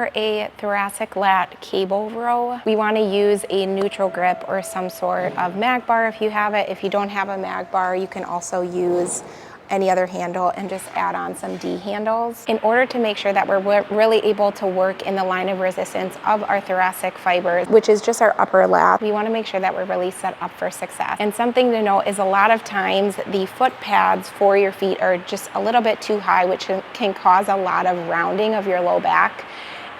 For a thoracic lat cable row, we want to use a neutral grip or some sort of mag bar if you have it. If you don't have a mag bar, you can also use any other handle and just add on some D handles. In order to make sure that we're really able to work in the line of resistance of our thoracic fibers, which is just our upper lat, we want to make sure that we're really set up for success. And something to note is a lot of times the foot pads for your feet are just a little bit too high, which can cause a lot of rounding of your low back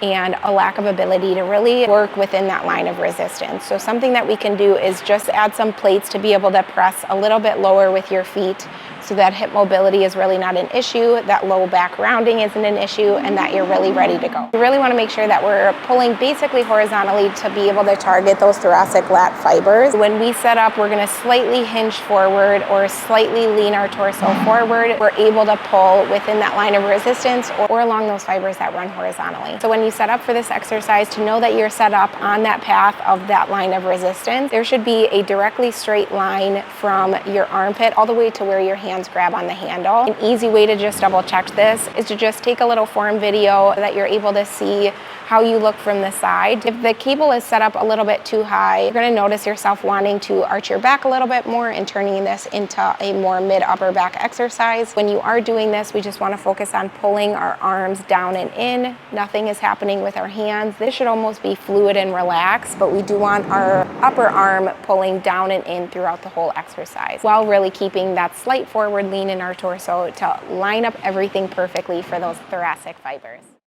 and a lack of ability to really work within that line of resistance. So something that we can do is just add some plates to be able to press a little bit lower with your feet so that hip mobility is really not an issue, that low back rounding isn't an issue, and that you're really ready to go. We really want to make sure that we're pulling basically horizontally to be able to target those thoracic lat fibers. When we set up, we're going to slightly hinge forward or slightly lean our torso forward. We're able to pull within that line of resistance or along those fibers that run horizontally. So when you set up for this exercise, to know that you're set up on that path of that line of resistance, there should be a directly straight line from your armpit all the way to where your hands grab on the handle. An easy way to just double check this is to just take a little form video that you're able to see how you look from the side. If the cable is set up a little bit too high, you're going to notice yourself wanting to arch your back a little bit more and turning this into a more mid-upper back exercise. When you are doing this, we just want to focus on pulling our arms down and in. Nothing is happening with our hands. This should almost be fluid and relaxed, but we do want our upper arm pulling down and in throughout the whole exercise while really keeping that slight forward lean in our torso to line up everything perfectly for those thoracic fibers.